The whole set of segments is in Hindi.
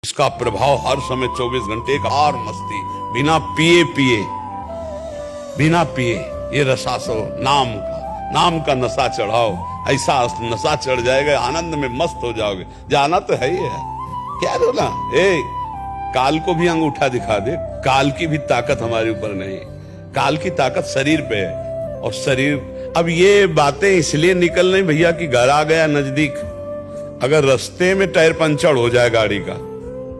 इसका प्रभाव हर समय 24 घंटे एक और मस्ती, बिना पिए ये रसासो नाम का नशा चढ़ाओ, ऐसा नशा चढ़ जाएगा, आनंद में मस्त हो जाओगे। जाना तो है ही है, क्या बोला काल को भी अंगूठा दिखा दे, काल की भी ताकत हमारे ऊपर नहीं, काल की ताकत शरीर पे है। और शरीर, अब ये बातें इसलिए निकल रही भैया कि घर आ गया नजदीक, अगर रास्ते में टायर पंचर हो जाए गाड़ी का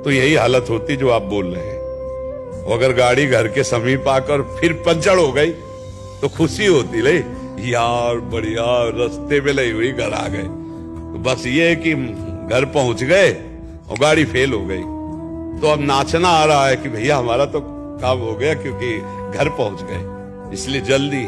तो यही हालत होती जो आप बोल रहे हैं। अगर गाड़ी घर के समीप आकर फिर पंचर हो गई तो खुशी होती ले यार बढ़िया, रास्ते में लगी हुई घर आ गए। तो बस ये है कि घर पहुंच गए और गाड़ी फेल हो गई, तो अब नाचना आ रहा है कि भैया हमारा तो काम हो गया क्योंकि घर पहुंच गए। इसलिए जल्दी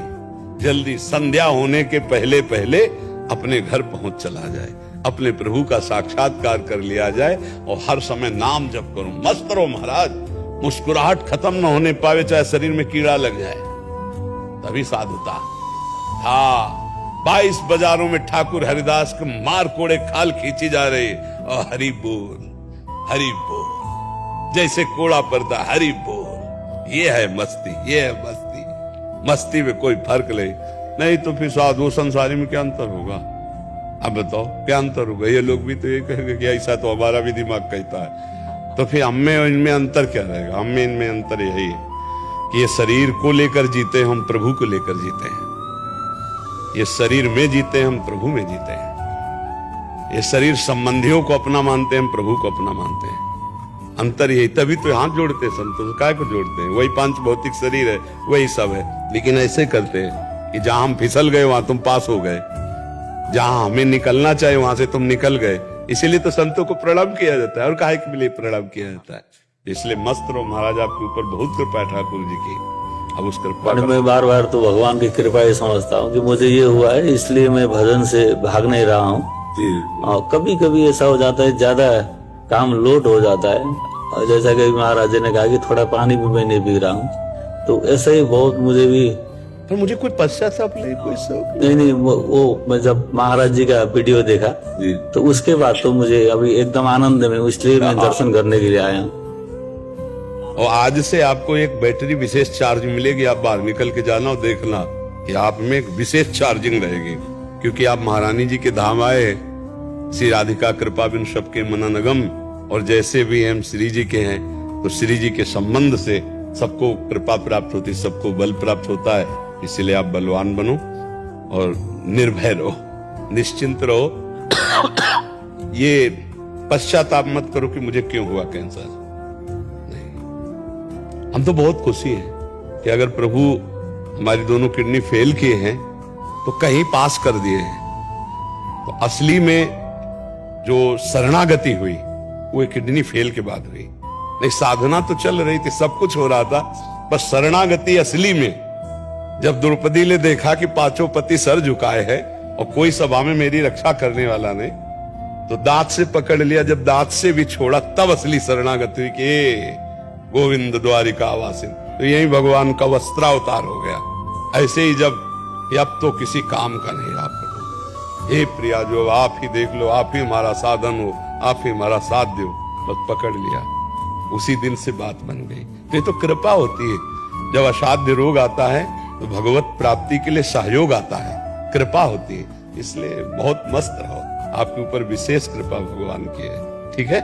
जल्दी संध्या होने के पहले पहले अपने घर पहुंच चला जाए, अपने प्रभु का साक्षात्कार कर लिया जाए और हर समय नाम जप करो, मस्त रहो महाराज। मुस्कुराहट खत्म न होने पावे, चाहे शरीर में कीड़ा लग जाए, तभी साधुता। हाँ, 22 बाजारों में ठाकुर हरिदास के मार कोड़े खाल खींची जा रही और हरि बोल जैसे कोड़ा पड़ता, हरि बोल। ये है मस्ती, ये है मस्ती। मस्ती में कोई फर्क नहीं तो फिर साधु संसारी में क्या अंतर होगा? अब बताओ क्या अंतर होगा? ये लोग भी तो ये कहेंगे कि ऐसा तो हमारा भी दिमाग कहता है, तो फिर हमें इनमें अंतर क्या रहेगा? हमें इनमें अंतर यही है कि ये शरीर को लेकर जीते, हम प्रभु को लेकर जीते हैं। ये शरीर में जीते, हम प्रभु में जीते हैं। ये शरीर संबंधियों को अपना मानते हैं, हम प्रभु को अपना मानते हैं। अंतर यही, तभी तो हाथ जोड़ते हैं संतों, काय को जोड़ते हैं? वही पांच भौतिक शरीर है, वही सब है, लेकिन ऐसे करते हैं कि जहां हम फिसल गए वहां तुम पास हो गए, जहां हमें निकलना चाहिए वहां से तुम निकल गए। इसीलिए तो संतों को प्रणाम किया जाता है, और काहे के लिए प्रणाम किया जाता है? इसलिए मस्त रहो महाराज, आपके ऊपर बहुत कृपा है ठाकुर जी की। अब उस कृपा मैं बार बार तो भगवान की कृपा ही समझता हूँ कि मुझे ये हुआ है, इसलिए मैं भजन से भाग नहीं रहा हूँ। और कभी कभी ऐसा हो जाता है, ज्यादा काम लोड हो जाता है, और जैसा कि महाराज जी ने कहा कि थोड़ा पानी भी मैं नहीं पी रहा हूँ, तो ऐसा ही बहुत मुझे भी। पर मुझे कोई पश्चाताप नहीं, कोई शौक नहीं, वो मैं जब महाराज जी का वीडियो देखा तो उसके बाद तो मुझे अभी एकदम आनंद में, इसलिए मैं दर्शन करने के लिए आया हूँ। और आज से आपको एक बैटरी विशेष चार्ज मिलेगी, आप बाहर निकल के जाना और देखना कि आप में एक विशेष चार्जिंग रहेगी, क्योंकि आप महारानी जी के धाम आए। श्री राधिका कृपा बिन सबके मननगम, और जैसे भी हम श्री जी के हैं तो श्री जी के संबंध से सबको कृपा प्राप्त होती, सबको बल प्राप्त होता है। इसलिए आप बलवान बनो और निर्भय रहो, निश्चिंत रहो। ये पश्चाताप मत करो कि मुझे क्यों हुआ कैंसर। नहीं, हम तो बहुत खुशी हैं कि अगर प्रभु हमारी दोनों किडनी फेल किए हैं तो कहीं पास कर दिए हैं। तो असली में जो शरणागति हुई वो किडनी फेल के बाद हुई। नहीं, साधना तो चल रही थी, सब कुछ हो रहा था, बस शरणागति असली में जब द्रौपदी ने देखा कि पांचों पति सर झुकाए हैं और कोई सभा में मेरी रक्षा करने वाला नहीं, तो दांत से पकड़ लिया। जब दांत से भी छोड़ा तब असली शरणागति हुई कि गोविंद द्वारिका वासिन। तो यही भगवान का वस्त्रावतार हो गया। ऐसे ही जब अब तो किसी काम का नहीं रहा प्रभु, हे प्रिया जो आप ही देख लो, आप ही हमारा साधन हो, आप ही हमारा साथ दो, बस पकड़ लिया। उसी दिन से बात बन गई। ये तो कृपा होती है। जब असाध्य रोग आता है तो भगवत प्राप्ति के लिए सहयोग आता है, कृपा होती है। इसलिए बहुत मस्त रहो, आपके ऊपर विशेष कृपा भगवान की है। ठीक है।